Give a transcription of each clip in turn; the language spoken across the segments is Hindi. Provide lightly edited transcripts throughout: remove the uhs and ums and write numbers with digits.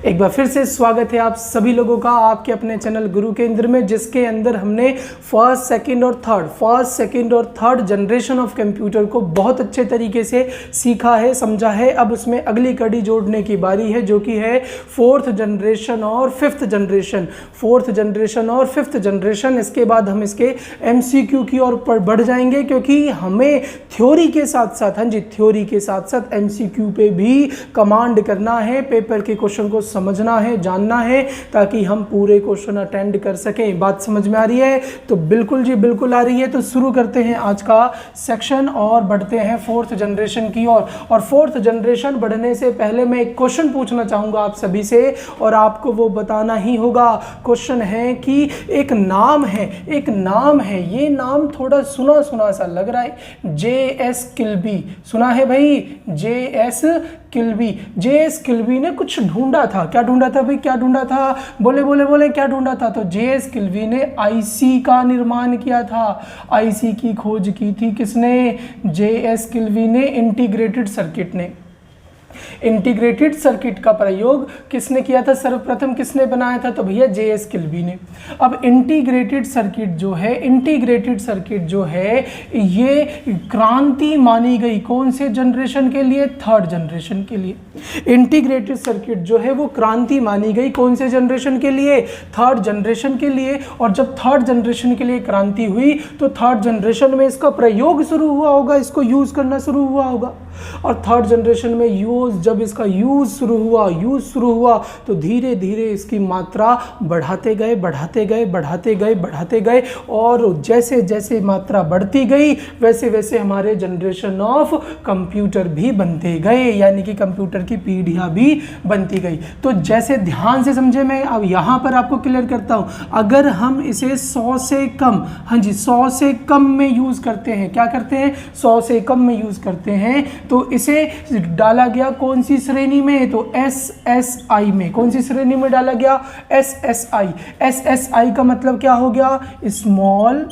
एक बार फिर से स्वागत है आप सभी लोगों का आपके अपने चैनल गुरु केंद्र में, जिसके अंदर हमने फर्स्ट, सेकंड और थर्ड जनरेशन ऑफ कंप्यूटर को बहुत अच्छे तरीके से सीखा है, समझा है। अब उसमें अगली कड़ी जोड़ने की बारी है, जो कि है फोर्थ जनरेशन और फिफ्थ जनरेशन। इसके बाद हम इसके MCQ की ओर बढ़ जाएंगे, क्योंकि हमें थ्योरी के साथ साथ MCQ पे भी कमांड करना है, पेपर के क्वेश्चन को समझना है, जानना है, ताकि हम पूरे क्वेश्चन अटेंड कर सकें। बात समझ में आ रही है? तो बिल्कुल जी बिल्कुल आ रही है। तो शुरू करते हैं आज का सेक्शन और बढ़ते हैं फोर्थ जनरेशन की ओर। और फोर्थ जनरेशन बढ़ने से पहले मैं एक क्वेश्चन पूछना चाहूँगा आप सभी से, और आपको वो बताना ही होगा। क्वेश्चन है कि एक नाम है, ये नाम थोड़ा सुना सुना सा लग रहा है, JS किल्बी। सुना है भाई? JS किल्बी ने कुछ ढूंढा था। क्या ढूंढा था भाई? क्या ढूंढा था? बोले क्या ढूंढा था? तो JS किल्बी ने IC का निर्माण किया था। IC की खोज की थी किसने? JS किल्बी ने। इंटीग्रेटेड सर्किट का प्रयोग किसने किया था? सर्वप्रथम किसने बनाया था? तो भैया JS किल्बी ने। अब इंटीग्रेटेड सर्किट जो है ये क्रांति मानी गई कौन से जनरेशन के लिए? थर्ड जनरेशन के लिए। इंटीग्रेटेड सर्किट जो है वो क्रांति मानी गई कौन से जनरेशन के लिए? थर्ड जनरेशन के लिए। और जब थर्ड जनरेशन के लिए क्रांति हुई तो थर्ड जनरेशन में इसका प्रयोग शुरू हुआ होगा, इसको यूज करना शुरू हुआ होगा। और थर्ड जनरेशन में जब इसका यूज शुरू हुआ तो धीरे धीरे इसकी मात्रा बढ़ाते गए, और जैसे जैसे मात्रा बढ़ती गई वैसे वैसे हमारे जनरेशन ऑफ कंप्यूटर भी बनते गए, यानी कि कंप्यूटर की पीढ़ियां भी बनती गई। तो जैसे ध्यान से समझे, मैं अब यहां पर आपको क्लियर करता हूं। अगर हम इसे 100 से कम, 100 से कम में यूज करते हैं, क्या करते हैं? 100 से कम में यूज करते हैं, तो इसे डाला गया कौन सी श्रेणी में? तो SSI में। कौन सी श्रेणी में डाला गया? SSI का मतलब क्या हो गया? स्मॉल,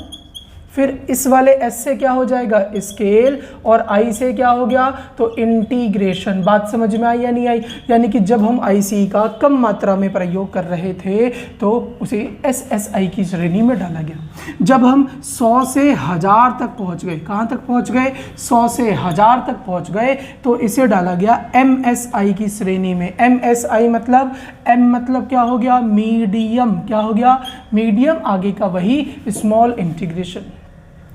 फिर इस वाले S से क्या हो जाएगा? स्केल, और I से क्या हो गया? तो इंटीग्रेशन। बात समझ में आई या नहीं आई? यानी कि जब हम IC का कम मात्रा में प्रयोग कर रहे थे तो उसे SSI की श्रेणी में डाला गया। जब हम 100 से 1000 तक पहुंच गए, कहाँ तक पहुंच गए? 100 से 1000 तक पहुंच गए, तो इसे डाला गया MSI की श्रेणी में। MSI मतलब, M मतलब क्या हो गया? मीडियम। क्या हो गया? मीडियम। आगे का वही स्मॉल, इंटीग्रेशन।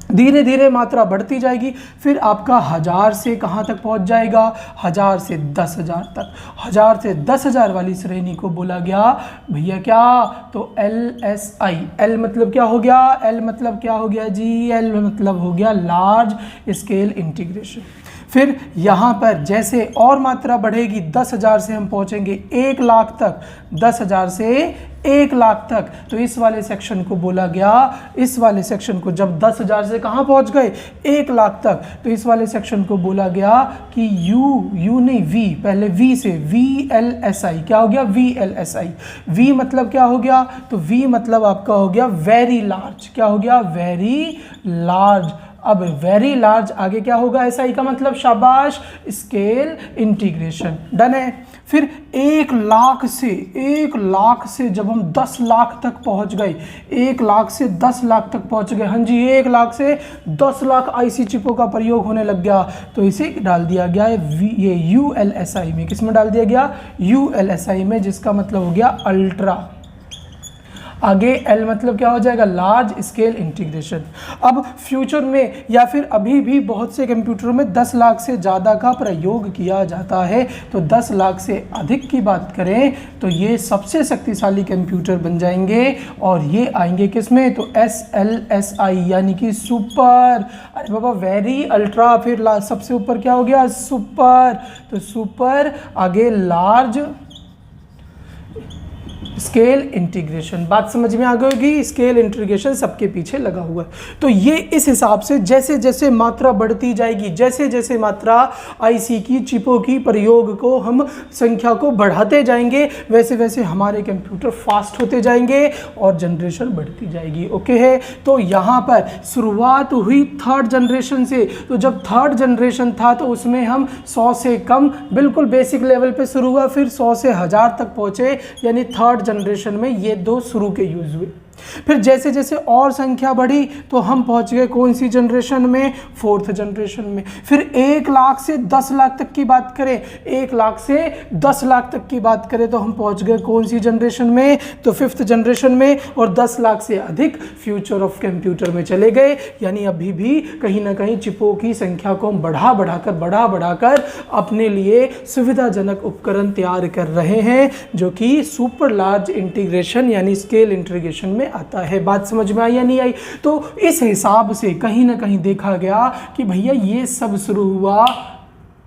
धीरे धीरे मात्रा बढ़ती जाएगी, फिर आपका 1000 से कहाँ तक पहुँच जाएगा? 1000 से 10,000 तक। 1000 से 10,000 वाली श्रेणी को बोला गया भैया क्या? तो LSI। L मतलब क्या हो गया? L मतलब क्या हो गया जी? L मतलब हो गया लार्ज स्केल इंटीग्रेशन। फिर यहाँ पर जैसे और मात्रा बढ़ेगी, 10,000 से हम पहुँचेंगे 1 लाख तक, 10,000 से 1 लाख तक। तो इस वाले सेक्शन को बोला गया, इस वाले सेक्शन को जब 10,000 से कहाँ पहुँच गए? 1 लाख तक, तो इस वाले सेक्शन को बोला गया कि यू नहीं, V, पहले V से VLSI। क्या हो गया? VLSI। V मतलब क्या हो गया? तो V मतलब आपका हो गया वेरी लार्ज। क्या हो गया? Very large. अब वेरी लार्ज आगे क्या होगा? SI का मतलब शाबाश, स्केल इंटीग्रेशन। डन है। फिर 1 लाख से जब हम 10 लाख तक पहुंच गए, 1 लाख से 10 लाख तक पहुंच गए, हाँ जी, 1 लाख से 10 लाख IC चिपों का प्रयोग होने लग गया, तो इसे डाल दिया गया है ये ULSI में। किस में डाल दिया गया? ULSI में, जिसका मतलब हो गया अल्ट्रा। आगे L मतलब क्या हो जाएगा? Large scale integration. अब फ्यूचर में या फिर अभी भी बहुत से कंप्यूटरों में 10 लाख से ज़्यादा का प्रयोग किया जाता है। तो 10 लाख से अधिक की बात करें तो ये सबसे शक्तिशाली कंप्यूटर बन जाएंगे, और ये आएंगे किस में? तो SLSI, यानी कि सुपर। अरे बाबा, वेरी, अल्ट्रा, फिर सबसे ऊपर क्या हो गया? सुपर। तो सुपर, आगे लार्ज स्केल इंटीग्रेशन। बात समझ में आ गई होगी, स्केल इंटीग्रेशन सबके पीछे लगा हुआ है। तो ये इस हिसाब से जैसे जैसे मात्रा बढ़ती जाएगी, जैसे जैसे मात्रा आईसी की चिपों की प्रयोग को हम संख्या को बढ़ाते जाएंगे, वैसे वैसे हमारे कंप्यूटर फास्ट होते जाएंगे और जनरेशन बढ़ती जाएगी। ओके है। तो यहाँ पर शुरुआत हुई थर्ड जनरेशन से। तो जब थर्ड जनरेशन था तो उसमें हम 100 से कम बिल्कुल बेसिक लेवल पे शुरू हुआ, फिर 100 से 1000 तक पहुँचे, यानी थर्ड जनरेशन में ये दो शुरू के यूज़ हुए। फिर जैसे जैसे और संख्या बढ़ी तो हम पहुंच गए कौन सी जनरेशन में, फोर्थ जनरेशन में। फिर 1 लाख से 10 लाख तक की बात करें, 1 लाख से 10 लाख तक की बात करें तो हम पहुंच गए कौन सी जनरेशन में, तो फिफ्थ जनरेशन में। और 10 लाख से अधिक फ्यूचर ऑफ कंप्यूटर में चले गए, यानी अभी भी कहीं ना कहीं चिपों की संख्या को हम बढ़ा बढ़ाकर अपने लिए सुविधाजनक उपकरण तैयार कर रहे हैं, जो कि सुपर लार्ज इंटीग्रेशन यानी स्केल इंटीग्रेशन में आता है। बात समझ में आई या नहीं आई? तो इस हिसाब से कहीं ना कहीं देखा गया कि भैया ये सब शुरू हुआ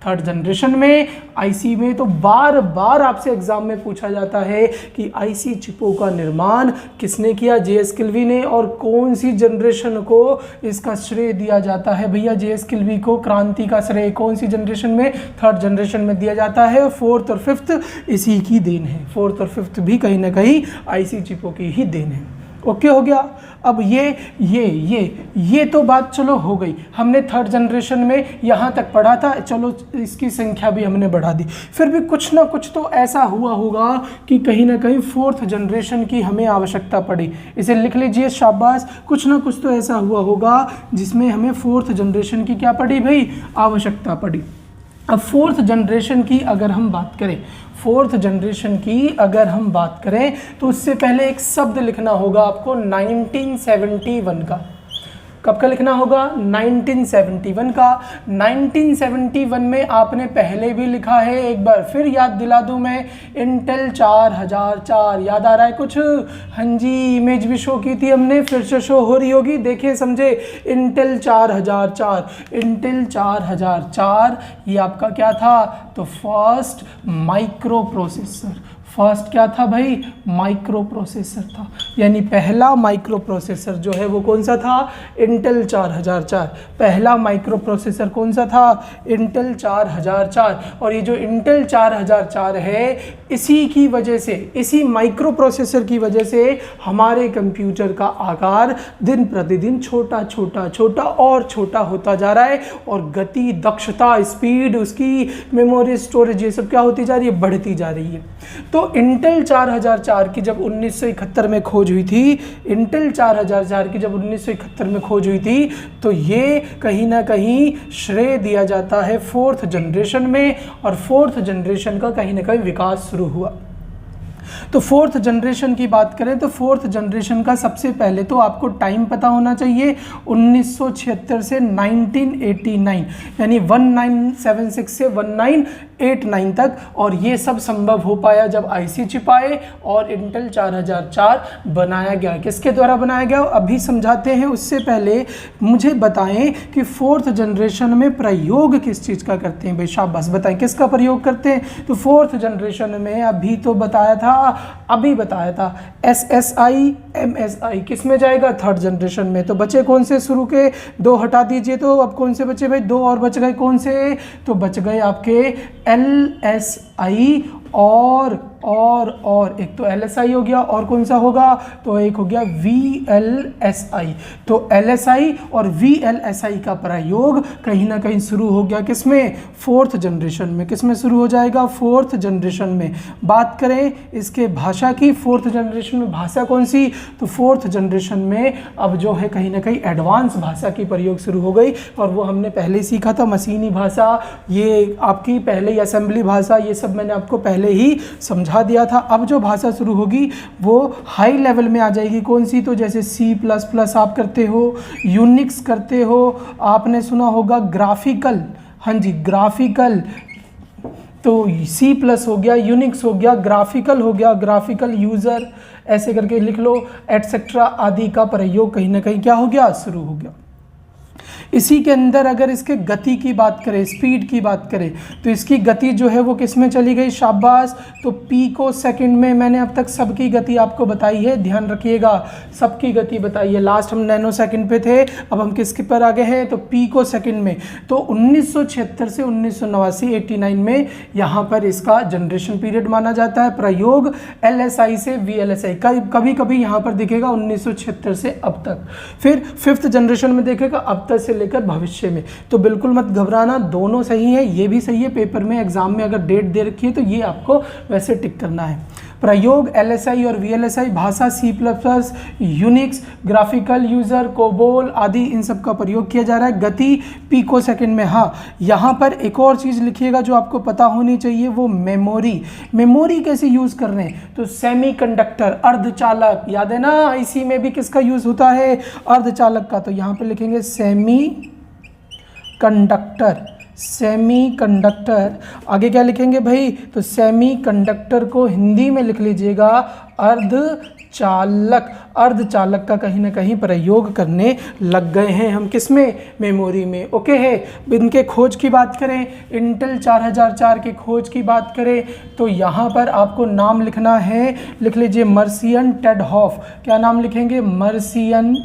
थर्ड जनरेशन में, आईसी में। तो बार बार आपसे एग्जाम में पूछा जाता है कि आईसी चिपों का निर्माण किसने किया, जेएस किल्वी ने, और कौन सी जनरेशन को इसका श्रेय दिया जाता है। भैया जेएस किल्वी को क्रांति का श्रेय कौन सी जनरेशन में, थर्ड जनरेशन में दिया जाता है। फोर्थ और फिफ्थ इसी की देन है, फोर्थ और फिफ्थ भी कहीं ना कहीं आईसी चिपों की ही देन है। ओके हो गया। अब ये तो बात चलो हो गई, हमने थर्ड जनरेशन में यहाँ तक पढ़ा था, चलो इसकी संख्या भी हमने बढ़ा दी। फिर भी कुछ ना कुछ तो ऐसा हुआ होगा कि कहीं ना कहीं फोर्थ जनरेशन की हमें आवश्यकता पड़ी। इसे लिख लीजिए, शाबाश। कुछ ना कुछ तो ऐसा हुआ होगा जिसमें हमें फोर्थ जनरेशन की क्या पड़ी भाई, आवश्यकता पड़ी। अब फोर्थ जनरेशन की अगर हम बात करें, फोर्थ जनरेशन की अगर हम बात करें तो उससे पहले एक शब्द लिखना होगा आपको 1971 का। कब का लिखना होगा, 1971 का। 1971 में आपने पहले भी लिखा है, एक बार फिर याद दिला दूं मैं, इंटेल 4004 याद आ रहा है कुछ? हाँ जी, इमेज भी शो की थी हमने, फिर से शो हो रही होगी, देखें समझे। इंटेल 4004, इंटेल 4004 ये आपका क्या था, तो फर्स्ट माइक्रो प्रोसेसर। फर्स्ट क्या था भाई, माइक्रो प्रोसेसर था, यानी पहला माइक्रो प्रोसेसर जो है वो कौन सा था, इंटेल 4004। पहला माइक्रो प्रोसेसर कौन सा था, इंटेल 4004। और ये जो इंटेल 4004 है, इसी की वजह से, इसी माइक्रो प्रोसेसर की वजह से हमारे कंप्यूटर का आकार दिन प्रतिदिन छोटा छोटा छोटा और छोटा होता जा रहा है, और गति, दक्षता, स्पीड, उसकी मेमोरी, स्टोरेज, ये सब क्या होती जा रही है, बढ़ती जा रही है। तो इंटेल 4004 की जब 1971 में खोज हुई थी, इंटेल 4004 की जब 1971 में खोज हुई थी, तो ये कहीं ना कहीं श्रेय दिया जाता है फोर्थ जनरेशन में, और फोर्थ जनरेशन का कहीं ना कहीं विकास शुरू हुआ। तो फोर्थ जनरेशन की बात करें तो फोर्थ जनरेशन का सबसे पहले तो आपको टाइम पता होना चाहिए, 1976 से 1989, यानी 1976 से 1989 तक। और ये सब संभव हो पाया जब आईसी चिप आए और इंटेल 4004 बनाया गया। किसके द्वारा बनाया गया अभी समझाते हैं, उससे पहले मुझे बताएं कि फोर्थ जनरेशन में प्रयोग किस चीज़ का करते हैं भाई, शाबाश बताएं किसका प्रयोग करते हैं। तो फोर्थ जनरेशन में अभी तो बताया था, अभी बताया था, SSI MSI किस में जाएगा, थर्ड जनरेशन में। तो बचे कौन से शुरू के, 2 हटा दीजिए, तो अब कौन से बचे भाई, 2 और बच गए, कौन से, तो बच गए आपके LSI और एक तो LSI हो गया, और कौन सा होगा, तो एक हो गया VLSI। तो LSI और VLSI का प्रयोग कहीं ना कहीं शुरू हो गया किसमें, फोर्थ जनरेशन में। किसमें शुरू हो जाएगा, फोर्थ जनरेशन में। बात करें इसके भाषा की, फोर्थ जनरेशन में भाषा कौन सी, तो फोर्थ जनरेशन में अब जो है कहीं ना कहीं एडवांस भाषा की प्रयोग शुरू हो गई, और वो हमने पहले ही सीखा था, मशीनी भाषा, ये आपकी पहले ही असेंबली भाषा, ये सब मैंने आपको पहले ही समझा दिया था। अब जो भाषा शुरू होगी वो हाई लेवल में आ जाएगी, कौन सी, तो जैसे C++ आप करते हो, यूनिक्स करते हो, आपने सुना होगा ग्राफिकल, हाँ जी ग्राफिकल, तो C+ हो गया, यूनिक्स हो गया, ग्राफिकल हो गया, ग्राफिकल यूज़र, ऐसे करके लिख लो, एटसेट्रा आदि का प्रयोग कहीं ना कहीं क्या हो गया, शुरू हो गया। इसी के अंदर अगर इसके गति की बात करें, स्पीड की बात करें, तो इसकी गति जो है वो किस में चली गई, शाबाश, तो पिकोसेकंड में। मैंने अब तक सबकी गति आपको बताई है, ध्यान रखिएगा, सबकी गति बताई है। लास्ट हम नैनो सेकंड पे थे, अब हम किसके पर आ गए हैं, तो पिकोसेकंड में। तो 1976 से 1989 89 में यहाँ पर इसका जनरेशन पीरियड माना जाता है। प्रयोग LSI से VLSI, कभी कभी यहाँ पर दिखेगा 1976 से अब तक, फिर 5th जनरेशन में देखेगा अब तक से लेकर भविष्य में। तो बिल्कुल मत घबराना, दोनों सही है, ये भी सही है। पेपर में एग्जाम में अगर डेट दे रखी है तो ये आपको वैसे टिक करना है। प्रयोग LSI और VLSI, भाषा C++, Unix, graphical user, COBOL आदि, इन सब का प्रयोग किया जा रहा है। गति पिकोसेकंड में। हाँ, यहाँ पर एक और चीज़ लिखिएगा जो आपको पता होनी चाहिए, वो मेमोरी। मेमोरी कैसे यूज़ कर रहे हैं, तो सेमीकंडक्टर, अर्धचालक, याद है ना, IC में भी किसका यूज़ होता है, अर्धचालक का। तो यहाँ पे लिखेंगे सेमीकंडक्टर, सेमीकंडक्टर। आगे क्या लिखेंगे भाई, तो सेमीकंडक्टर को हिंदी में लिख लीजिएगा अर्धचालक। अर्धचालक का कहीं ना कहीं प्रयोग करने लग गए हैं हम, किसमें, मेमोरी में। ओके है। इनके खोज की बात करें, इंटेल 4004 के खोज की बात करें, तो यहाँ पर आपको नाम लिखना है, लिख लीजिए मर्सियन टेडहॉफ। क्या नाम लिखेंगे, मर्सियन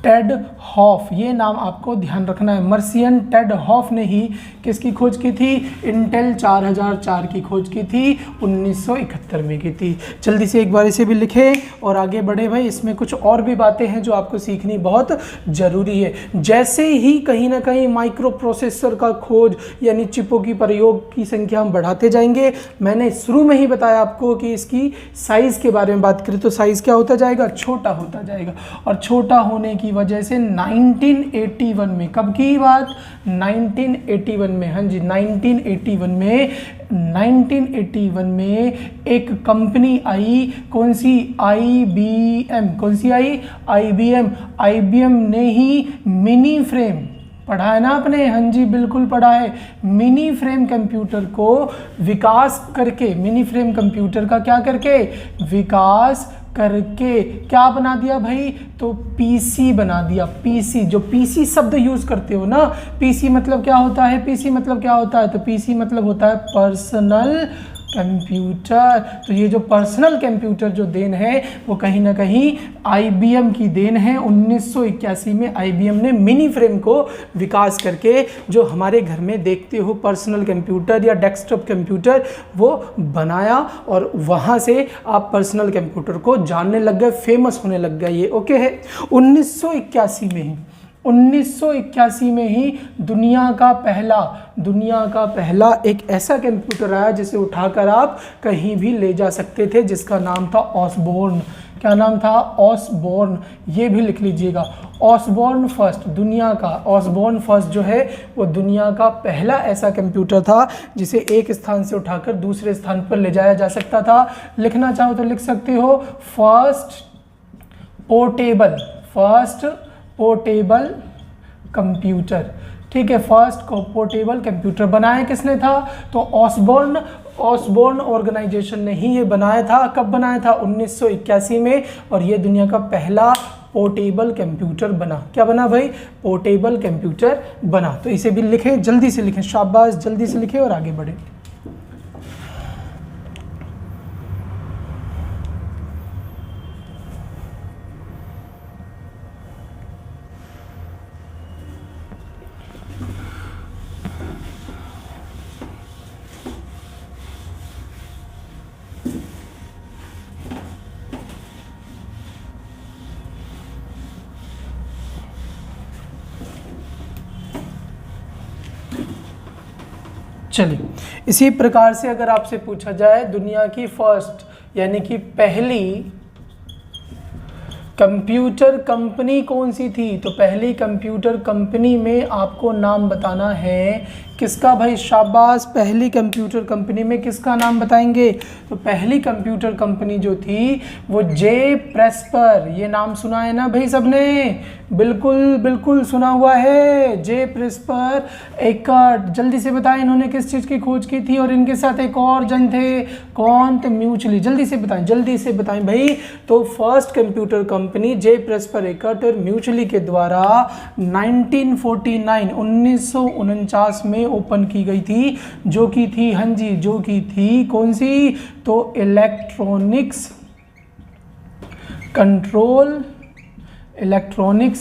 टेडहॉफ, ये नाम आपको ध्यान रखना है। मर्सियन टेडहॉफ ने ही किसकी खोज की थी, इंटेल 4004 की खोज की थी, 1971 में की थी। जल्दी से एक बार इसे भी लिखें और आगे बढ़े भाई। इसमें कुछ और भी बातें हैं जो आपको सीखनी बहुत ज़रूरी है। जैसे ही कहीं ना कहीं माइक्रो प्रोसेसर का खोज यानी चिपों की प्रयोग की संख्या हम बढ़ाते जाएंगे। मैंने शुरू में ही बताया आपको कि इसकी साइज़ के बारे में बात करें तो साइज़ क्या होता जाएगा, छोटा होता जाएगा। और छोटा होने की वजह से 1981 में, कब की बात, 1981 में, हाँ जी 1981 में एक कंपनी आई, कौन सी, IBM। कौन सी आई, IBM। IBM ने ही मिनी फ्रेम, पढ़ा है ना आपने, हाँ जी बिल्कुल पढ़ा है। मिनी फ्रेम कंप्यूटर को विकास करके, मिनी फ्रेम कंप्यूटर का क्या करके, विकास करके क्या बना दिया भाई, तो PC बना दिया। PC, जो PC शब्द यूज़ करते हो ना, PC मतलब क्या होता है, PC मतलब क्या होता है, तो PC मतलब होता है पर्सनल कंप्यूटर। तो ये जो पर्सनल कंप्यूटर जो देन है वो कहीं ना कहीं IBM की देन है। 1981 में IBM ने मिनी फ्रेम को विकास करके जो हमारे घर में देखते हो पर्सनल कंप्यूटर या डेस्कटॉप कंप्यूटर वो बनाया, और वहाँ से आप पर्सनल कंप्यूटर को जानने लग गए, फेमस होने लग गए ये। ओके है। 1981 में ही दुनिया का पहला एक ऐसा कंप्यूटर आया जिसे उठाकर आप कहीं भी ले जा सकते थे, जिसका नाम था ऑसबोर्न। क्या नाम था, ऑसबोर्न। ये भी लिख लीजिएगा, ऑसबोर्न फर्स्ट, दुनिया का ऑसबोर्न फर्स्ट जो है वो दुनिया का पहला ऐसा कंप्यूटर था जिसे एक स्थान से उठाकर दूसरे स्थान पर ले जाया जा सकता था। लिखना चाहो तो लिख सकते हो फर्स्ट पोर्टेबल कंप्यूटर। ठीक है, फर्स्ट पोर्टेबल कंप्यूटर बनाया किसने था, तो ऑसबोर्न ऑर्गेनाइजेशन ने ही ये बनाया था। कब बनाया था, 1981 में, और ये दुनिया का पहला पोर्टेबल कंप्यूटर बना। क्या बना भाई, पोर्टेबल कंप्यूटर बना। तो इसे भी लिखें, जल्दी से लिखें, शाबाश, जल्दी से लिखें और आगे बढ़े। चलिए, इसी प्रकार से अगर आपसे पूछा जाए दुनिया की फर्स्ट यानी कि पहली कंप्यूटर कंपनी कौन सी थी, तो पहली कंप्यूटर कंपनी में आपको नाम बताना है किसका भाई, शाबाश, पहली कंप्यूटर कंपनी में किसका नाम बताएंगे? तो पहली कंप्यूटर कंपनी जो थी वो जे प्रेस्पर, ये नाम सुना है ना भाई सबने? बिल्कुल बिल्कुल सुना हुआ है, जे प्रेस्पर एकर्ट। जल्दी से बताएं इन्होंने किस चीज़ की खोज की थी, और इनके साथ एक और जन थे, कौन थे? म्यूचुअली। जल्दी से बताएं, जल्दी से बताएं भाई। तो फर्स्ट कंप्यूटर कंपनी जे प्रेस्पर एकर्ट और म्यूचुअली के द्वारा 1949 में ओपन की गई थी, जो की थी, हाँ जी, जो की थी कौन सी? तो इलेक्ट्रॉनिक्स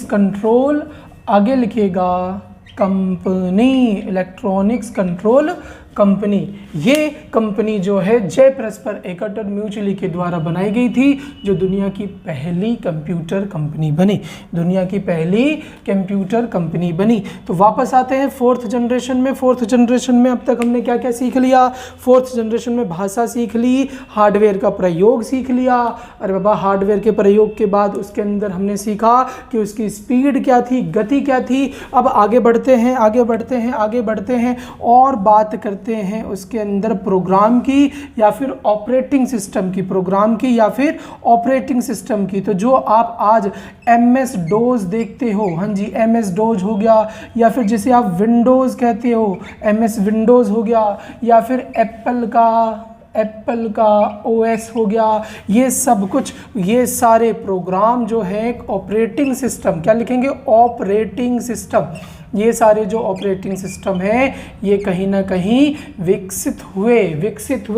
कंट्रोल, आगे लिखिएगा कंपनी, इलेक्ट्रॉनिक्स कंट्रोल कंपनी। ये कंपनी जो है जे प्रेस्पर एकर्ट और म्यूचुअली के द्वारा बनाई गई थी, जो दुनिया की पहली कंप्यूटर कंपनी बनी, दुनिया की पहली कंप्यूटर कंपनी बनी। तो वापस आते हैं फोर्थ जनरेशन में। फोर्थ जनरेशन में अब तक हमने क्या क्या सीख लिया? फोर्थ जनरेशन में भाषा सीख ली, हार्डवेयर का प्रयोग सीख लिया। अरे बाबा, हार्डवेयर के प्रयोग के बाद उसके अंदर हमने सीखा कि उसकी स्पीड क्या थी, गति क्या थी। अब आगे बढ़ते हैं और बात करते हैं उसके अंदर प्रोग्राम की या फिर ऑपरेटिंग सिस्टम की, प्रोग्राम की या फिर ऑपरेटिंग सिस्टम की। तो जो आप आज MS डोज देखते हो, हाँ जी, MS डोज हो गया, या फिर जिसे आप विंडोज़ कहते हो, MS विंडोज़ हो गया, या फिर एप्पल का OS हो गया, ये सब कुछ, ये सारे प्रोग्राम जो है ऑपरेटिंग सिस्टम, क्या लिखेंगे? Operating system. ये सारे जो ऑपरेटिंग सिस्टम है ये कहीं ना कहीं विकसित हुए,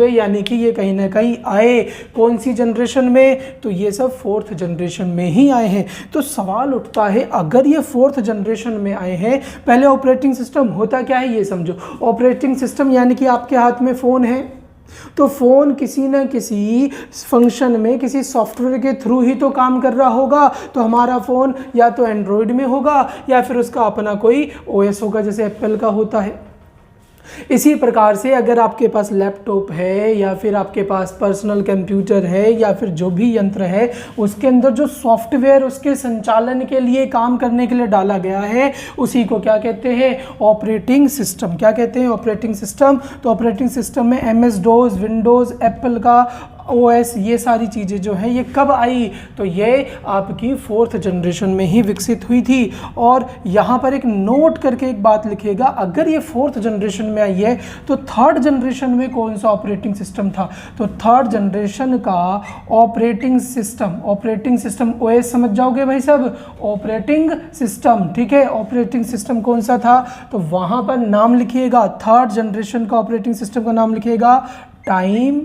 यानी कि ये कहीं ना कहीं आए कौन सी जनरेशन में? तो ये सब फोर्थ जनरेशन में ही आए हैं। तो सवाल उठता है, अगर ये फोर्थ जनरेशन में आए हैं, पहले ऑपरेटिंग सिस्टम होता क्या है ये समझो। ऑपरेटिंग सिस्टम यानी कि आपके हाथ में फ़ोन है, तो फ़ोन किसी न किसी फंक्शन में, किसी सॉफ्टवेयर के थ्रू ही तो काम कर रहा होगा। तो हमारा फ़ोन या तो एंड्रॉयड में होगा या फिर उसका अपना कोई OS होगा, जैसे एप्पल का होता है। इसी प्रकार से अगर आपके पास लैपटॉप है या फिर आपके पास पर्सनल कंप्यूटर है या फिर जो भी यंत्र है, उसके अंदर जो सॉफ्टवेयर उसके संचालन के लिए, काम करने के लिए डाला गया है, उसी को क्या कहते हैं? Operating system. क्या कहते हैं? Operating system. तो ऑपरेटिंग सिस्टम में MS डोज, विंडोज़, एप्पल का OS, ये सारी चीज़ें जो हैं ये कब आई? तो ये आपकी फोर्थ जनरेशन में ही विकसित हुई थी। और यहाँ पर एक नोट करके एक बात लिखिएगा, अगर ये फोर्थ जनरेशन में आई है तो थर्ड जनरेशन में कौन सा ऑपरेटिंग सिस्टम था? तो थर्ड जनरेशन का ऑपरेटिंग सिस्टम OS समझ जाओगे भाई सब, ऑपरेटिंग सिस्टम, ठीक है। ऑपरेटिंग सिस्टम कौन सा था? तो वहाँ पर नाम लिखिएगा, थर्ड जनरेशन का ऑपरेटिंग सिस्टम का नाम लिखिएगा टाइम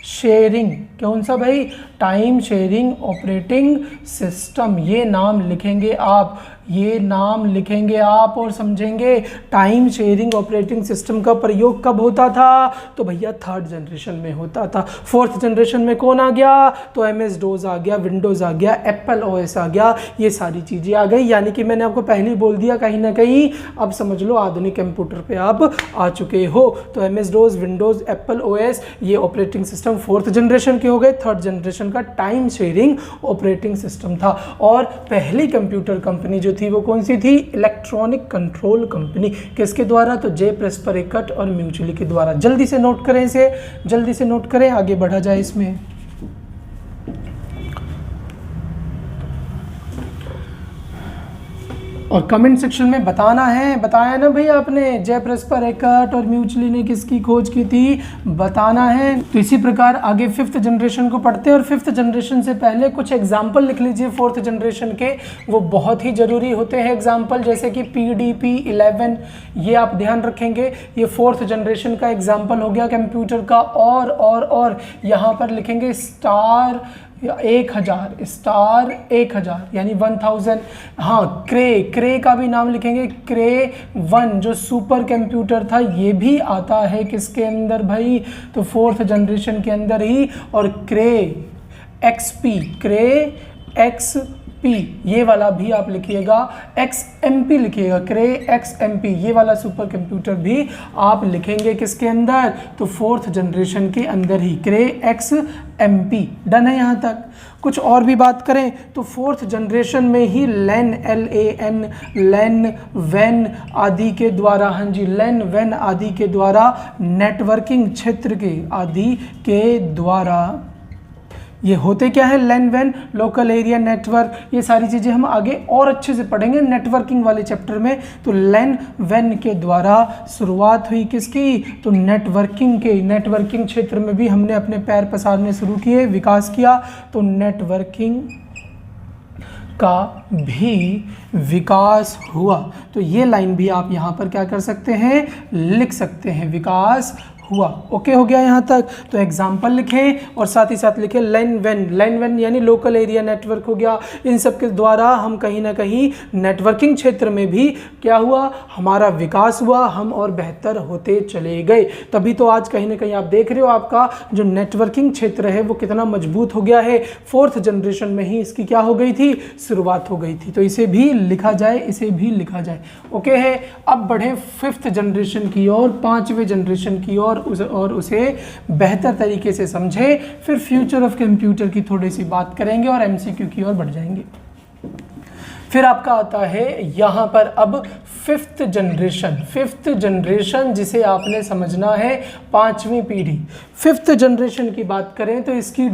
शेयरिंग। कौन सा भाई? Time sharing operating system. ये नाम लिखेंगे आप, ये नाम लिखेंगे आप और समझेंगे टाइम शेयरिंग ऑपरेटिंग सिस्टम का प्रयोग कब होता था? तो भैया थर्ड जनरेशन में होता था। फोर्थ जनरेशन में कौन आ गया? तो MS डोज आ गया, विंडोज़ आ गया, एप्पल OS आ गया, ये सारी चीज़ें आ गई। यानी कि मैंने आपको पहले ही बोल दिया, कहीं ना कहीं अब समझ लो आधुनिक कंप्यूटर पे आप आ चुके हो। तो MS dose, Windows, Apple OS, ये ऑपरेटिंग सिस्टम फोर्थ जनरेशन के हो गए। थर्ड जनरेशन का टाइम शेयरिंग ऑपरेटिंग सिस्टम था। और पहली कंप्यूटर कंपनी जो थी वो कौन सी थी? Electronic control company. किसके द्वारा? तो जे प्रेस्पर एकर्ट और म्यूचुअली के द्वारा। जल्दी से नोट करें इसे, जल्दी से नोट करें, आगे बढ़ा जाए इसमें। और कमेंट सेक्शन में बताना है, बताया ना भाई आपने, जे प्रेस्पर एकर्ट और म्यूचुअली ने किसकी खोज की थी, बताना है। तो इसी प्रकार आगे फिफ्थ जनरेशन को पढ़ते हैं। और फिफ्थ जनरेशन से पहले कुछ एग्जाम्पल लिख लीजिए फोर्थ जनरेशन के, वो बहुत ही ज़रूरी होते हैं एग्जाम्पल, जैसे कि PDP-11, ये आप ध्यान रखेंगे। ये फोर्थ जनरेशन का एग्जाम्पल हो गया कंप्यूटर का। और यहाँ पर लिखेंगे स्टार 1000 यानी 1000। हाँ, क्रे का भी नाम लिखेंगे, क्रे 1 जो सुपर कंप्यूटर था, ये भी आता है किसके अंदर भाई? तो फोर्थ जनरेशन के अंदर ही। और क्रे XP पी, ये वाला भी आप लिखिएगा, XMP लिखिएगा, क्रे XMP, ये वाला सुपर कंप्यूटर भी आप लिखेंगे किसके अंदर, तो 4th जनरेशन के अंदर ही, क्रे XMP। डन है यहाँ तक। कुछ और भी बात करें तो 4th जनरेशन में ही लैन, LAN, लैन, वैन आदि के द्वारा, हाँ जी, लैन, वैन आदि के द्वारा, नेटवर्किंग क्षेत्र के आदि के द्वारा, ये होते क्या है, लैन, वैन, लोकल एरिया नेटवर्क, ये सारी चीज़ें हम आगे और अच्छे से पढ़ेंगे नेटवर्किंग वाले चैप्टर में। तो लैन, वैन के द्वारा शुरुआत हुई किसकी, तो नेटवर्किंग क्षेत्र में भी हमने अपने पैर पसारने शुरू किए, विकास किया। तो नेटवर्किंग का भी विकास हुआ। तो ये लाइन भी आप यहाँ पर क्या कर सकते हैं, लिख सकते हैं, विकास हुआ। ओके हो गया यहाँ तक। तो एग्जाम्पल लिखें और साथ ही साथ लिखें लैन, वैन यानी लोकल एरिया नेटवर्क हो गया। इन सब के द्वारा हम कहीं ना कहीं नेटवर्किंग क्षेत्र में भी क्या हुआ, हमारा विकास हुआ, हम और बेहतर होते चले गए। तभी तो आज कहीं ना कहीं आप देख रहे हो आपका जो नेटवर्किंग क्षेत्र है वो कितना मजबूत हो गया है। 4th जनरेशन में ही इसकी क्या हो गई थी, शुरुआत हो गई थी। तो इसे भी लिखा जाए, इसे भी लिखा जाए। ओके है। अब बढ़े 5th जनरेशन की ओर, 5वें जनरेशन की ओर, और उसे बेहतर तरीके से समझे। फिर फ्यूचर ऑफ कंप्यूटर की थोड़ी सी बात करेंगे और MCQ की ओर बढ़ जाएंगे। फिर आपका आता है यहाँ पर अब 5th जनरेशन जिसे आपने समझना है 5वीं पीढ़ी। 5th जनरेशन की बात करें तो इसकी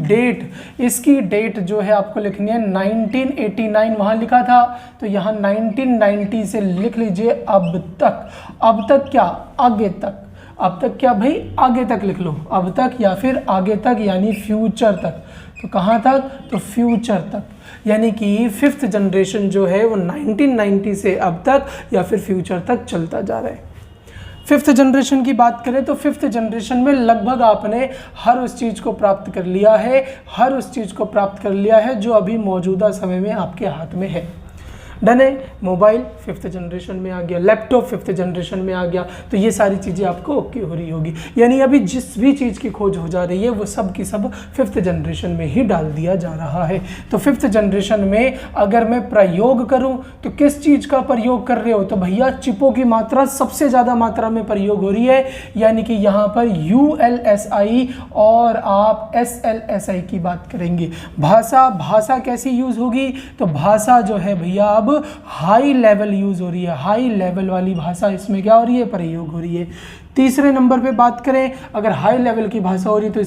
डेट जो है आपको लिखनी है 1989, वहाँ लिखा था तो यहाँ 1990 से लिख लीजिए अब तक क्या, आगे तक। अब तक क्या भाई, आगे तक लिख लो, अब तक या फिर आगे तक यानी फ्यूचर तक। तो कहाँ तक, तो फ्यूचर तक, यानी कि 5th जनरेशन जो है वो 1990 से अब तक या फिर फ्यूचर तक चलता जा रहा है। 5th जनरेशन की बात करें तो 5th जनरेशन में लगभग आपने हर उस चीज़ को प्राप्त कर लिया है जो अभी मौजूदा समय में आपके हाथ में है। डन है। मोबाइल 5th जनरेशन में आ गया, लैपटॉप 5th जनरेशन में आ गया। तो ये सारी चीज़ें आपको ओके हो रही होगी, यानी अभी जिस भी चीज़ की खोज हो जा रही है वो सब की सब 5th जनरेशन में ही डाल दिया जा रहा है। तो 5th जनरेशन में अगर मैं प्रयोग करूं तो किस चीज़ का प्रयोग कर रहे हो, तो भैया चिपों की मात्रा सबसे ज़्यादा मात्रा में प्रयोग हो रही है, यानी कि यहाँ पर ULSI और आप SLSI की बात करेंगे। भाषा कैसी यूज़ होगी, तो भाषा जो है भैया अब हाई लेवल यूज हो रही है, हाई लेवल वाली भाषा इसमें क्या हो रही है, प्रयोग हो रही है। तीसरे नंबर पे बात करें, अगर हाई लेवल की भाषा हो रही है तो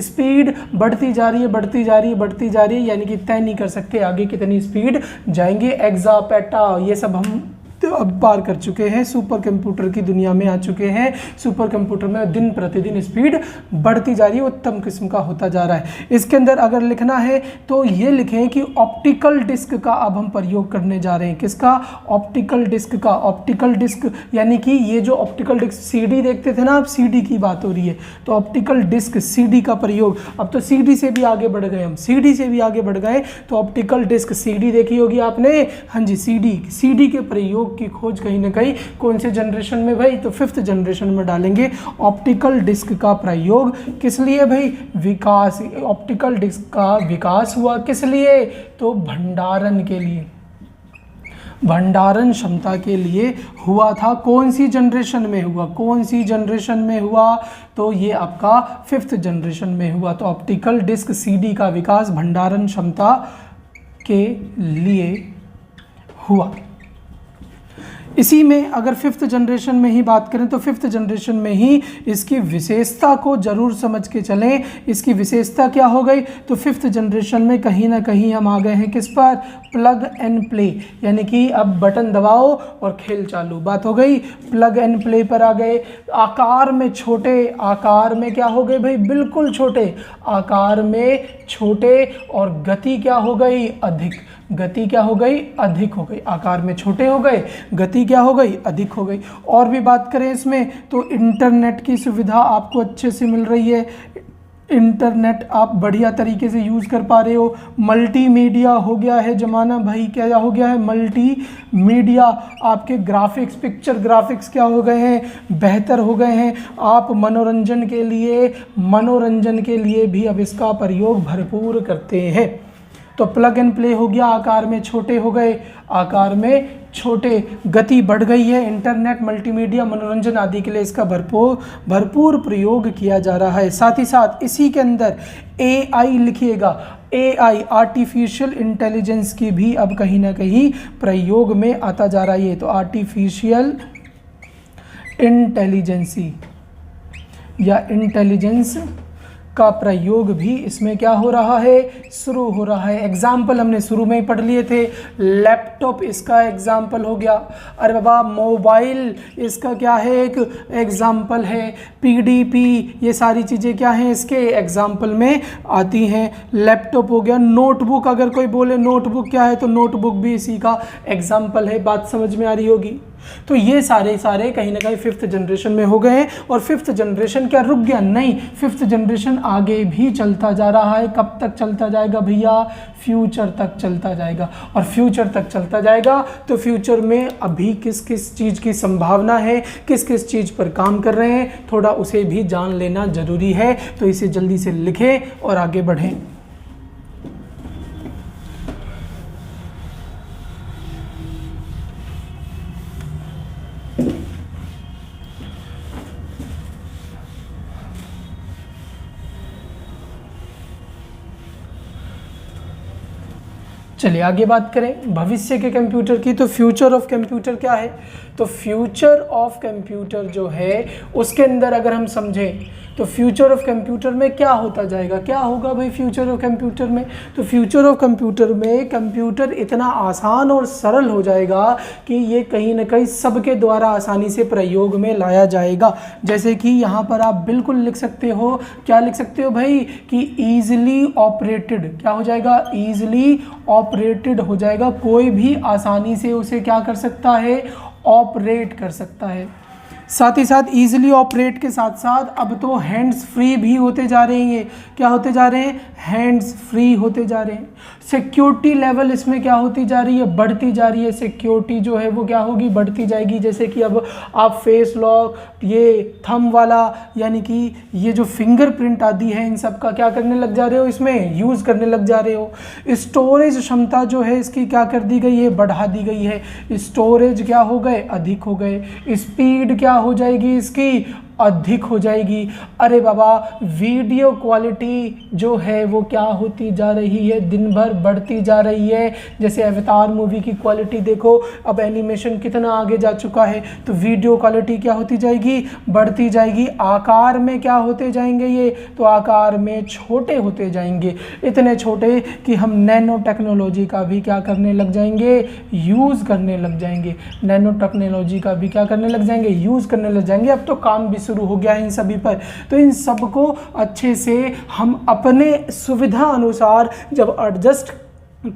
स्पीड बढ़ती जा रही है, यानी कि तय नहीं कर सकते आगे कितनी स्पीड जाएंगे। एक्सा, पेटा, ये सब हम तो अब पार कर चुके हैं, सुपर कंप्यूटर की दुनिया में आ चुके हैं। सुपर कंप्यूटर में दिन प्रतिदिन स्पीड बढ़ती जा रही है, उत्तम किस्म का होता जा रहा है। इसके अंदर अगर लिखना है तो ये लिखें कि ऑप्टिकल डिस्क का अब हम प्रयोग करने जा रहे हैं। किसका, ऑप्टिकल डिस्क का। ऑप्टिकल डिस्क यानी कि ये जो ऑप्टिकल डिस्क CD देखते थे ना आप, CD की बात हो रही है, तो ऑप्टिकल डिस्क CD का प्रयोग। अब तो CD से भी आगे बढ़ गए हम, तो ऑप्टिकल डिस्क CD देखी होगी आपने, हाँ जी, CD के प्रयोग की खोज कहीं ना कहीं कौन से जनरेशन में भाई, तो 5th जनरेशन में डालेंगे। ऑप्टिकल डिस्क का प्रयोग किस लिए भाई, विकास। ऑप्टिकल डिस्क का विकास हुआ किस लिए, तो भंडारण के लिए, भंडारण क्षमता के लिए हुआ था। कौन सी जनरेशन में हुआ, तो ये आपका 5th जनरेशन में हुआ। तो ऑप्टिकल डिस्क CD का विकास भंडारण क्षमता के लिए हुआ। इसी में अगर 5th जनरेशन में ही बात करें तो 5th जनरेशन में ही इसकी विशेषता को जरूर समझ के चलें। इसकी विशेषता क्या हो गई, तो 5th जनरेशन में कहीं ना कहीं हम आ गए हैं किस पर, प्लग एंड प्ले, यानी कि अब बटन दबाओ और खेल चालू, बात हो गई। प्लग एंड प्ले पर आ गए। आकार में छोटे, आकार में क्या हो गए भाई, बिल्कुल छोटे, आकार में छोटे, और गति क्या हो गई, अधिक। गति क्या हो गई, अधिक हो गई। आकार में छोटे हो गए, गति क्या हो गई, अधिक हो गई। और भी बात करें इसमें तो इंटरनेट की सुविधा आपको अच्छे से मिल रही है, इंटरनेट आप बढ़िया तरीके से यूज़ कर पा रहे हो। मल्टीमीडिया हो गया है ज़माना भाई, क्या हो गया है, मल्टीमीडिया। आपके ग्राफिक्स, पिक्चर ग्राफिक्स क्या हो गए हैं, बेहतर हो गए हैं। आप मनोरंजन के लिए भी अब इसका प्रयोग भरपूर करते हैं। तो प्लग एंड प्ले हो गया, आकार में छोटे हो गए, आकार में छोटे, गति बढ़ गई है। इंटरनेट, मल्टीमीडिया, मनोरंजन आदि के लिए इसका भरपूर प्रयोग किया जा रहा है। साथ ही साथ इसी के अंदर AI लिखिएगा, AI आर्टिफिशियल इंटेलिजेंस की भी अब कहीं ना कहीं प्रयोग में आता जा रहा है। तो आर्टिफिशियल इंटेलिजेंसी या इंटेलिजेंस का प्रयोग भी इसमें क्या हो रहा है, शुरू हो रहा है। एग्जाम्पल हमने शुरू में ही पढ़ लिए थे, लैपटॉप इसका एग्जाम्पल हो गया। अरे बाबा मोबाइल इसका क्या है, एक एग्जाम्पल है। PDP ये सारी चीज़ें क्या हैं, इसके एग्जाम्पल में आती हैं। लैपटॉप हो गया। नोटबुक, अगर कोई बोले नोटबुक क्या है, तो नोटबुक भी इसी का एग्जाम्पल है। बात समझ में आ रही होगी। तो ये सारे कहीं ना कहीं 5th जनरेशन में हो गए हैं। और 5th जनरेशन क्या रुक गया? नहीं, 5th जनरेशन आगे भी चलता जा रहा है। कब तक चलता जाएगा भैया? फ्यूचर तक चलता जाएगा। और फ्यूचर तक चलता जाएगा तो फ्यूचर में अभी किस किस चीज़ की संभावना है, किस किस चीज़ पर काम कर रहे हैं, थोड़ा उसे भी जान लेना जरूरी है। तो इसे जल्दी से लिखें और आगे बढ़ें। चलिए आगे बात करें भविष्य के कंप्यूटर की। तो फ्यूचर ऑफ कंप्यूटर क्या है? तो फ्यूचर ऑफ कंप्यूटर जो है उसके अंदर अगर हम समझें तो फ्यूचर ऑफ कंप्यूटर में क्या होता जाएगा, क्या होगा भाई फ्यूचर ऑफ कंप्यूटर में? तो फ्यूचर ऑफ कंप्यूटर में कंप्यूटर इतना आसान और सरल हो जाएगा कि ये कहीं ना कहीं सबके द्वारा आसानी से प्रयोग में लाया जाएगा। जैसे कि यहाँ पर आप बिल्कुल लिख सकते हो, क्या लिख सकते हो भाई, कि ईजिली ऑपरेटेड। क्या हो जाएगा? ईजिली ऑपरेटेड हो जाएगा। कोई भी आसानी से उसे क्या कर सकता है? ऑपरेट कर सकता है। साथ ही साथ इजीली ऑपरेट के साथ साथ अब तो हैंड्स फ्री भी होते जा रहे हैं। क्या होते जा रहे हैं? हैंड्स फ्री होते जा रहे हैं। सिक्योरिटी लेवल इसमें क्या होती जा रही है? बढ़ती जा रही है। सिक्योरिटी जो है वो क्या होगी? बढ़ती जाएगी। जैसे कि अब आप फेस लॉक, ये थंब वाला, यानी कि ये जो फिंगरप्रिंट आदि है, इन सब का क्या करने लग जा रहे हो? इसमें यूज़ करने लग जा रहे हो। स्टोरेज क्षमता जो है इसकी क्या कर दी गई है? बढ़ा दी गई है। स्टोरेज क्या हो गए? अधिक हो गए। स्पीड क्या हो जाएगी इसकी? अधिक हो जाएगी। अरे बाबा वीडियो क्वालिटी जो है वो क्या होती जा रही है? दिन भर बढ़ती जा रही है। जैसे अवतार मूवी की क्वालिटी देखो, अब एनिमेशन कितना आगे जा चुका है, तो वीडियो क्वालिटी क्या होती जाएगी? बढ़ती जाएगी। आकार में क्या होते जाएंगे ये? तो आकार में छोटे होते जाएंगे। इतने छोटे कि हम नैनो टेक्नोलॉजी का भी क्या करने लग जाएंगे? यूज़ करने लग जाएंगे। नैनो टेक्नोलॉजी का भी क्या करने लग जाएंगे? यूज़ करने लग जाएंगे। अब तो काम भी शुरू हो गया है इन सभी पर। तो इन सब को अच्छे से हम अपने सुविधा अनुसार जब एडजस्ट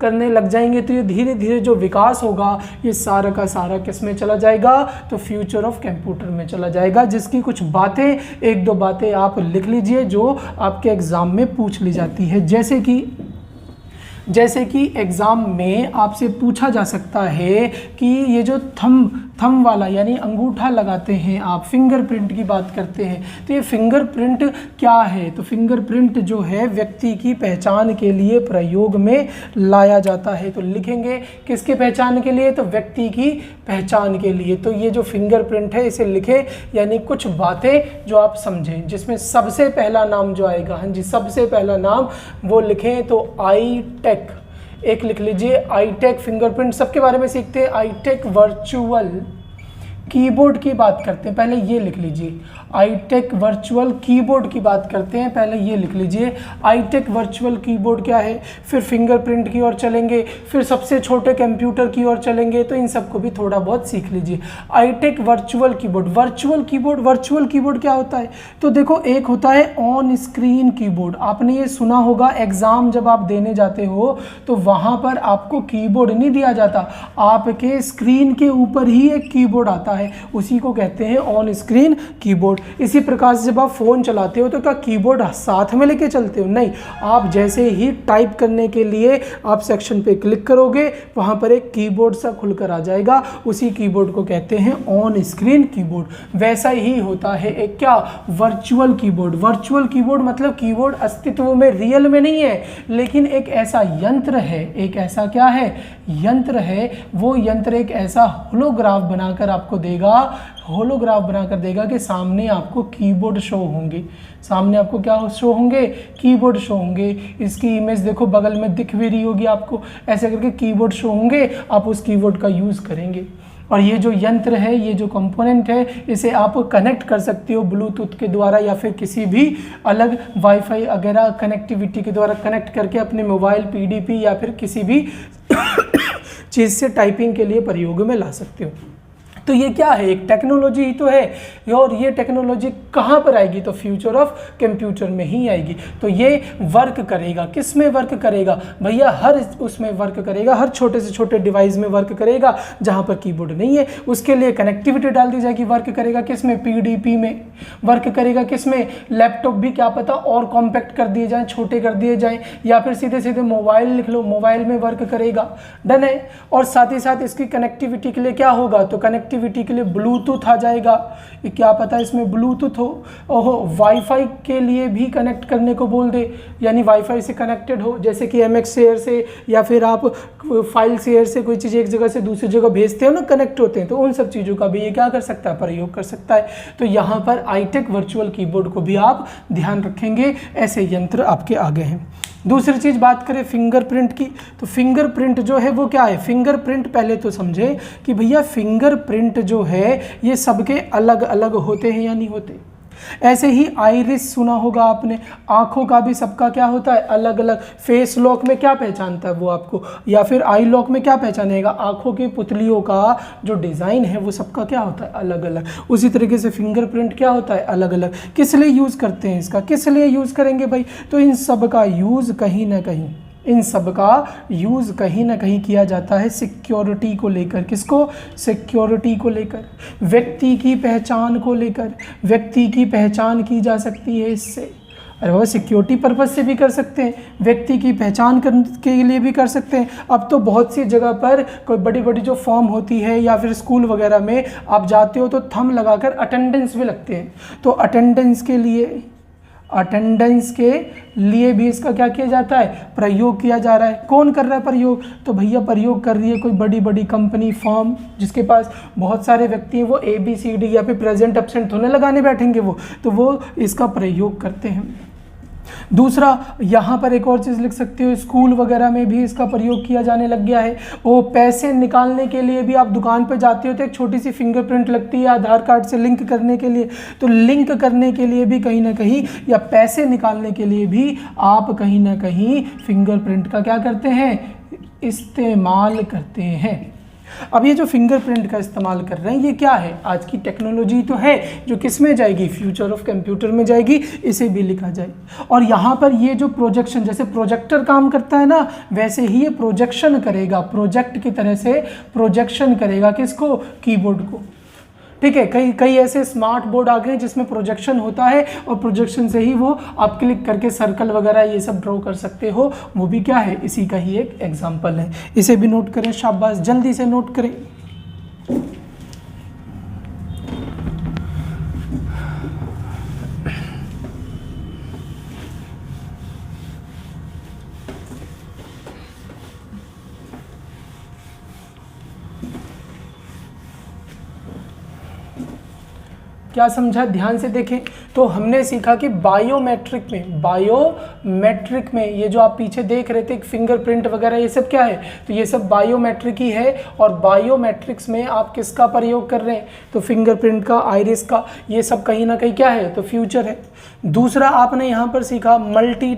करने लग जाएंगे तो ये धीरे धीरे जो विकास होगा ये सारा का सारा किस में चला जाएगा? तो फ्यूचर ऑफ कंप्यूटर में चला जाएगा। जिसकी कुछ बातें, एक दो बातें आप लिख लीजिए जो आपके एग्जाम में पूछ ली जाती है। जैसे कि एग्ज़ाम में आपसे पूछा जा सकता है कि ये जो थंब वाला यानी अंगूठा लगाते हैं आप, फिंगरप्रिंट की बात करते हैं, तो ये फिंगरप्रिंट क्या है? तो फिंगरप्रिंट जो है व्यक्ति की पहचान के लिए प्रयोग में लाया जाता है। तो लिखेंगे किसके पहचान के लिए? तो व्यक्ति की पहचान के लिए। तो ये जो फिंगरप्रिंट है इसे लिखें, यानी कुछ बातें जो आप समझें, जिसमें सबसे पहला नाम जो आएगा, हाँ जी, सबसे पहला नाम वो लिखें तो आई-टेक। एक लिख लीजिए आई-टेक फिंगरप्रिंट। सबके बारे में सीखते हैं। आई-टेक वर्चुअल कीबोर्ड की बात करते हैं, पहले ये लिख लीजिए। आई-टेक वर्चुअल कीबोर्ड की बात करते हैं, पहले ये लिख लीजिए। आई-टेक वर्चुअल कीबोर्ड क्या है? फिर फिंगरप्रिंट की ओर चलेंगे, फिर सबसे छोटे कंप्यूटर की ओर चलेंगे। तो इन सबको भी थोड़ा बहुत सीख लीजिए। आई-टेक वर्चुअल कीबोर्ड। वर्चुअल कीबोर्ड क्या होता है? तो देखो, एक होता है ऑन स्क्रीन कीबोर्ड। आपने ये सुना होगा, एग्जाम जब आप देने जाते हो तो वहाँ पर आपको कीबोर्ड नहीं दिया जाता, आपके स्क्रीन के ऊपर ही एक कीबोर्ड आता है, उसी को कहते हैं ऑन स्क्रीन कीबोर्ड। इसी प्रकार से जब आप फ़ोन चलाते हो तो क्या कीबोर्ड साथ में लेके चलते हो? नहीं, आप जैसे ही टाइप करने के लिए आप सेक्शन पे क्लिक करोगे वहाँ पर एक कीबोर्ड सा खुलकर आ जाएगा, उसी कीबोर्ड को कहते हैं ऑन स्क्रीन कीबोर्ड। वैसा ही होता है एक क्या, वर्चुअल कीबोर्ड। वर्चुअल कीबोर्ड मतलब कीबोर्ड अस्तित्व में रियल में नहीं है, लेकिन एक ऐसा यंत्र है, एक ऐसा क्या है, यंत्र है। वो यंत्र एक ऐसा होलोग्राफ बनाकर आपको देगा, होलोग्राफ बनाकर देगा कि सामने आपको कीबोर्ड शो होंगे, सामने आपको क्या शो होंगे, कीबोर्ड शो होंगे। इसकी इमेज देखो बगल में दिख भी रही होगी आपको, ऐसे करके कीबोर्ड शो होंगे, आप उस कीबोर्ड का यूज़ करेंगे। और ये जो यंत्र है, ये जो कंपोनेंट है, इसे आप कनेक्ट कर सकते हो ब्लूटूथ के द्वारा या फिर किसी भी अलग वाईफाई वगैरह कनेक्टिविटी के द्वारा कनेक्ट करके अपने मोबाइल पीडीपी या फिर किसी भी चीज़ से टाइपिंग के लिए प्रयोग में ला सकते हो। तो ये क्या है, एक टेक्नोलॉजी ही तो है, और ये टेक्नोलॉजी कहाँ पर आएगी, तो फ्यूचर ऑफ कंप्यूटर में ही आएगी। तो ये वर्क करेगा, किस में वर्क करेगा भैया, हर उसमें वर्क करेगा, हर छोटे से छोटे डिवाइस में वर्क करेगा जहाँ पर कीबोर्ड नहीं है। उसके लिए कनेक्टिविटी डाल दी जाएगी, वर्क करेगा किस में, पीडीपी में वर्क करेगा, किस में, लैपटॉप भी क्या पता और कॉम्पैक्ट कर दिए जाएँ, छोटे कर दिए जाएँ, या फिर सीधे सीधे मोबाइल लिख लो, मोबाइल में वर्क करेगा। डन है। और साथ ही साथ इसकी कनेक्टिविटी के लिए क्या होगा, तो कनेक्टिविटी के लिए ब्लूटूथ आ जाएगा, ये क्या पता इसमें ब्लूटूथ हो, ओहो वाईफाई के लिए भी कनेक्ट करने को बोल दे, यानी वाईफाई से कनेक्टेड हो, जैसे कि एमएक्स शेयर से या फिर आप फाइल शेयर से कोई चीज़ एक जगह से दूसरी जगह भेजते हो ना, कनेक्ट होते हैं, तो उन सब चीज़ों का भी ये क्या कर सकता है, प्रयोग कर सकता है। तो यहाँ पर आईटेक वर्चुअल कीबोर्ड को भी आप ध्यान रखेंगे, ऐसे यंत्र आपके आगे हैं। दूसरी चीज़ बात करें फिंगरप्रिंट की, तो फिंगरप्रिंट जो है वो क्या है, फिंगरप्रिंट पहले तो समझे कि भैया फिंगरप्रिंट जो है ये सबके अलग अलग होते हैं या नहीं होते। ऐसे ही आइरिस सुना होगा आपने, आंखों का भी सबका क्या होता है, अलग अलग। फेस लॉक में क्या पहचानता है वो आपको, या फिर आई लॉक में क्या पहचानेगा, आंखों की पुतलियों का जो डिज़ाइन है वो सबका क्या होता है, अलग अलग। उसी तरीके से फिंगरप्रिंट क्या होता है, अलग अलग। किस लिए यूज़ करते हैं इसका, किस लिए यूज़ करेंगे भाई, तो इन सब का यूज़ कहीं ना कहीं, इन सब का यूज़ कहीं ना कहीं किया जाता है सिक्योरिटी को लेकर। किसको, सिक्योरिटी को लेकर, व्यक्ति की पहचान को लेकर। व्यक्ति की पहचान की जा सकती है इससे, अरे वो सिक्योरिटी पर्पज़ से भी कर सकते हैं, व्यक्ति की पहचान करने के लिए भी कर सकते हैं। अब तो बहुत सी जगह पर कोई बड़ी बड़ी जो फॉर्म होती है या फिर स्कूल वगैरह में आप जाते हो तो थंब लगाकर अटेंडेंस भी लगते हैं, तो अटेंडेंस के लिए भी इसका क्या किया जाता है, प्रयोग किया जा रहा है। कौन कर रहा है प्रयोग, तो भैया प्रयोग कर रही है कोई बड़ी बड़ी कंपनी, फर्म, जिसके पास बहुत सारे व्यक्ति हैं, वो ABCD या फिर प्रेजेंट एब्सेंट थोड़े लगाने बैठेंगे वो, तो वो इसका प्रयोग करते हैं। दूसरा, यहाँ पर एक और चीज़ लिख सकते हो, स्कूल वगैरह में भी इसका प्रयोग किया जाने लग गया है। वो पैसे निकालने के लिए भी आप दुकान पर जाते हो तो एक छोटी सी फिंगरप्रिंट लगती है आधार कार्ड से लिंक करने के लिए, तो लिंक करने के लिए भी कहीं ना कहीं, या पैसे निकालने के लिए भी आप कहीं ना कहीं फिंगरप्रिंट का क्या करते हैं, इस्तेमाल करते हैं। अब ये जो फिंगरप्रिंट का इस्तेमाल कर रहे हैं ये क्या है, आज की टेक्नोलॉजी तो है जो किस में जाएगी, फ्यूचर ऑफ कंप्यूटर में जाएगी, इसे भी लिखा जाए। और यहाँ पर ये जो प्रोजेक्शन, जैसे प्रोजेक्टर काम करता है ना, वैसे ही ये प्रोजेक्शन करेगा, प्रोजेक्ट की तरह से प्रोजेक्शन करेगा किसको, कीबोर्ड को। ठीक है, कई ऐसे स्मार्ट बोर्ड आ गए जिसमें प्रोजेक्शन होता है और प्रोजेक्शन से ही वो आप क्लिक करके सर्कल वगैरह ये सब ड्रॉ कर सकते हो, वो भी क्या है, इसी का ही एक एग्जांपल है। इसे भी नोट करें, शाबाश, जल्दी से नोट करें। क्या समझा, ध्यान से देखें। तो हमने सीखा कि बायोमेट्रिक में ये जो आप पीछे देख रहे थे फिंगरप्रिंट वगैरह, ये सब क्या है, तो ये सब बायोमेट्रिक ही है। और बायोमेट्रिक्स में आप किसका प्रयोग कर रहे हैं, तो फिंगरप्रिंट का, आइरिस का, ये सब कहीं ना कहीं क्या है, तो फ्यूचर है। दूसरा आपने यहाँ पर सीखा मल्टी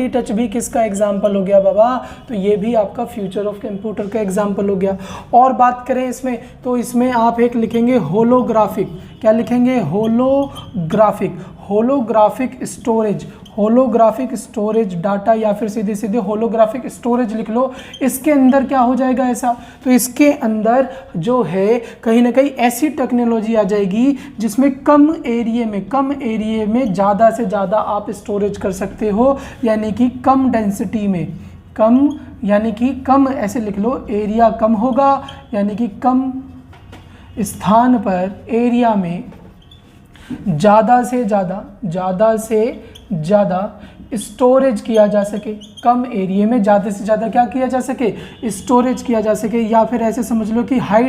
टच भी किसका एग्जाम्पल हो गया बाबा, तो ये भी आपका फ्यूचर ऑफ कंप्यूटर का एग्जाम्पल हो गया। और बात करें इसमें, तो इसमें आप एक लिखेंगे होलोग्राफिक, क्या लिखेंगे, holographic storage, holographic storage data, या फिर सीधे सीधे होलोग्राफिक स्टोरेज लिख लो। इसके अंदर क्या हो जाएगा ऐसा, तो इसके अंदर जो है कहीं ना कहीं ऐसी टेक्नोलॉजी आ जाएगी जिसमें कम एरिया में ज़्यादा से ज़्यादा आप स्टोरेज कर सकते हो, यानी कि कम डेंसिटी में, यानी कि कम, ऐसे लिख लो, एरिया कम होगा, यानी कि कम स्थान पर, एरिया में ज़्यादा से ज़्यादा स्टोरेज किया जा सके, कम एरिया में ज़्यादा से ज़्यादा क्या किया जा सके, स्टोरेज किया जा सके। या फिर ऐसे समझ लो कि हाई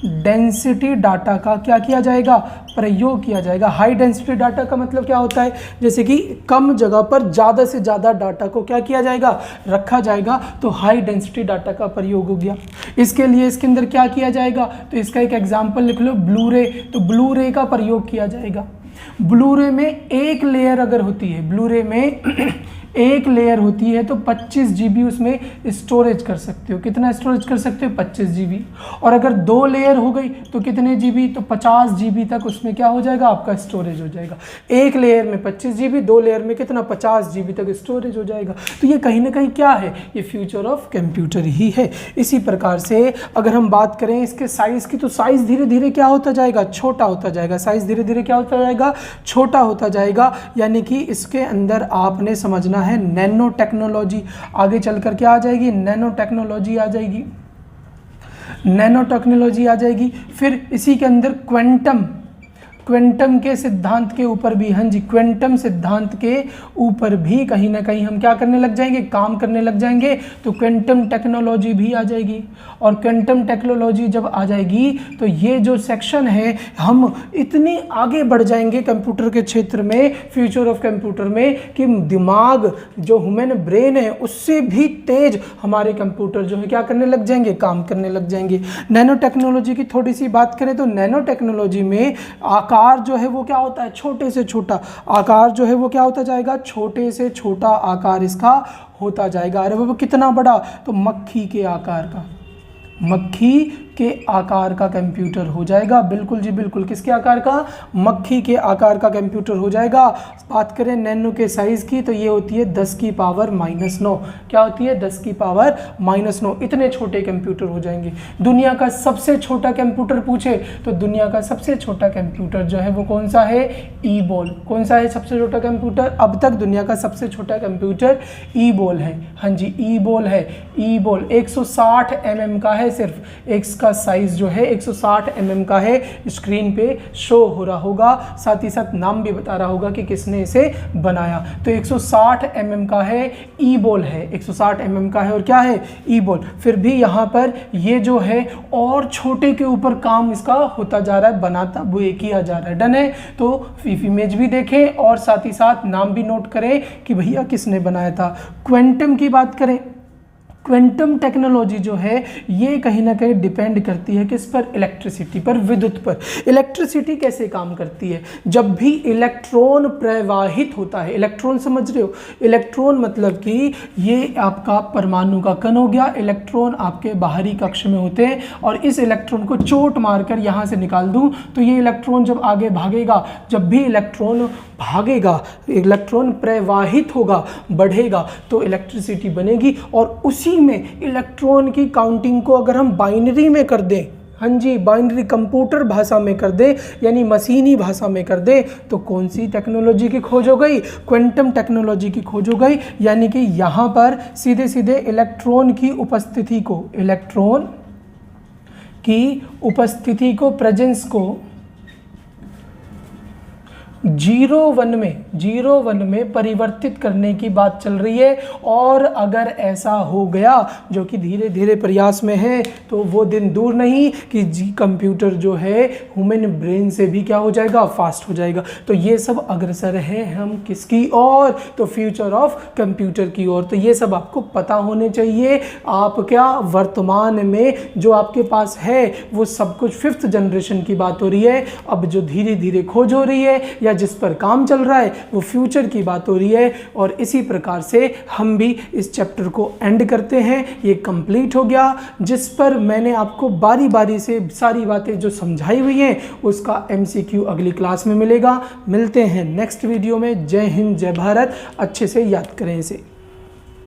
डेंसिटी डाटा का क्या किया जाएगा, प्रयोग किया जाएगा। हाई डेंसिटी डाटा का मतलब क्या होता है, जैसे कि कम जगह पर ज़्यादा से ज़्यादा डाटा को क्या किया जाएगा, रखा जाएगा, तो हाई डेंसिटी डाटा का प्रयोग हो गया। इसके लिए इसके अंदर क्या किया जाएगा, तो इसका एक एग्जाम्पल लिख लो, ब्लू रे। तो ब्लू रे का प्रयोग किया जाएगा। ब्लू रे में एक लेयर अगर होती है, ब्लू रे में एक लेयर होती है तो 25 GB उसमें स्टोरेज कर सकते हो। कितना स्टोरेज कर सकते हो, 25 GB। और अगर 2 लेयर हो गई तो कितने GB, तो 50 GB तक उसमें क्या हो जाएगा, आपका स्टोरेज हो जाएगा। एक लेयर में 25 GB, 2 लेयर में कितना, 50 GB तक स्टोरेज हो जाएगा। तो ये कहीं ना कहीं क्या है, ये फ्यूचर ऑफ कंप्यूटर ही है। इसी प्रकार से अगर हम बात करें इसके साइज़ की, तो साइज़ धीरे धीरे क्या होता जाएगा, छोटा होता जाएगा। साइज़ धीरे धीरे क्या होता जाएगा, छोटा होता जाएगा। यानी कि इसके अंदर आपने समझना है नैनो टेक्नोलॉजी। आगे चलकर क्या आ जाएगी, नैनो टेक्नोलॉजी आ जाएगी, नैनो टेक्नोलॉजी आ जाएगी। फिर इसी के अंदर क्वांटम के सिद्धांत के ऊपर भी, हाँ जी, क्वांटम सिद्धांत के ऊपर भी कहीं ना कहीं हम क्या करने लग जाएंगे, काम करने लग जाएंगे। तो क्वांटम टेक्नोलॉजी भी आ जाएगी। और क्वांटम टेक्नोलॉजी जब आ जाएगी तो ये जो सेक्शन है, हम इतने आगे बढ़ जाएंगे कंप्यूटर के क्षेत्र में, फ्यूचर ऑफ कंप्यूटर में, कि दिमाग जो ह्यूमन ब्रेन है उससे भी तेज हमारे कंप्यूटर जो है क्या करने लग जाएंगे, काम करने लग जाएंगे। नैनो टेक्नोलॉजी की थोड़ी सी बात करें तो नैनो टेक्नोलॉजी में आकार जो है वो क्या होता है, छोटे से छोटा आकार जो है वो क्या होता जाएगा, छोटे से छोटा आकार इसका होता जाएगा। अरे वो कितना बड़ा, तो मक्खी के आकार का, मक्खी के आकार का कंप्यूटर हो जाएगा। बिल्कुल जी बिल्कुल, किसके आकार का, मक्खी के आकार का कंप्यूटर हो जाएगा। बात करें नैनो के साइज़ की तो ये होती है 10 की पावर -9। क्या होती है, 10 की पावर -9। इतने छोटे कंप्यूटर हो जाएंगे। दुनिया का सबसे छोटा कंप्यूटर पूछे तो दुनिया का सबसे छोटा कंप्यूटर जो है वो कौन सा है, ई-बॉल। कौन सा है सबसे छोटा कंप्यूटर, अब तक दुनिया का सबसे छोटा कंप्यूटर ई-बॉल है। हाँ जी, ई-बॉल है। ई-बॉल 160 mm का है सिर्फ। इसका साइज जो है 160 mm का है। स्क्रीन पे शो हो रहा होगा, साथ ही साथ नाम भी बता रहा होगा कि किसने इसे बनाया। तो 160 mm का है, ई-बॉल है, 160 mm का है और क्या है, ई-बॉल। फिर भी यहाँ पर ये जो है और छोटे के ऊपर काम इसका होता जा रहा है, बनाता वो किया जा रहा है। डन है। तो इमेज भी देखें और साथ ही साथ नाम भी नोट करें कि भैया किसने बनाया था। क्वांटम की बात करें, क्वांटम टेक्नोलॉजी जो है ये कहीं ना कहीं डिपेंड करती है किस पर, इलेक्ट्रिसिटी पर, विद्युत पर। इलेक्ट्रिसिटी कैसे काम करती है, जब भी इलेक्ट्रॉन प्रवाहित होता है, इलेक्ट्रॉन समझ रहे हो, इलेक्ट्रॉन मतलब कि ये आपका परमाणु का कण हो गया। इलेक्ट्रॉन आपके बाहरी कक्ष में होते हैं और इस इलेक्ट्रॉन को चोट मारकर यहाँ से निकाल दूँ तो ये इलेक्ट्रॉन जब आगे भागेगा, जब भी इलेक्ट्रॉन भागेगा, इलेक्ट्रॉन प्रवाहित होगा, बढ़ेगा, तो इलेक्ट्रिसिटी बनेगी। और उसी में इलेक्ट्रॉन की काउंटिंग को अगर हम बाइनरी में कर दें, हाँ जी, बाइनरी कंप्यूटर भाषा में कर दे, यानी मशीनी भाषा में कर दे, तो कौन सी टेक्नोलॉजी की खोज हो गई, क्वांटम टेक्नोलॉजी की खोज हो गई। यानी कि यहाँ पर सीधे सीधे इलेक्ट्रॉन की उपस्थिति को, इलेक्ट्रॉन की उपस्थिति को, प्रेजेंस को 0-1 में परिवर्तित करने की बात चल रही है। और अगर ऐसा हो गया, जो कि धीरे धीरे प्रयास में है, तो वो दिन दूर नहीं कि कंप्यूटर जो है ह्यूमन ब्रेन से भी क्या हो जाएगा, फास्ट हो जाएगा। तो ये सब अग्रसर है हम किसकी ओर, तो फ्यूचर ऑफ कंप्यूटर की ओर। तो ये सब आपको पता होने चाहिए। आप क्या वर्तमान में जो आपके पास है वो सब कुछ 5th जनरेशन की बात हो रही है। अब जो धीरे धीरे खोज हो रही है या जिस पर काम चल रहा है वो फ्यूचर की बात हो रही है। और इसी प्रकार से हम भी इस चैप्टर को एंड करते हैं। ये कंप्लीट हो गया, जिस पर मैंने आपको बारी बारी से सारी बातें जो समझाई हुई हैं उसका MCQ अगली क्लास में मिलेगा। मिलते हैं नेक्स्ट वीडियो में। जय हिंद, जय भारत। अच्छे से याद करें इसे।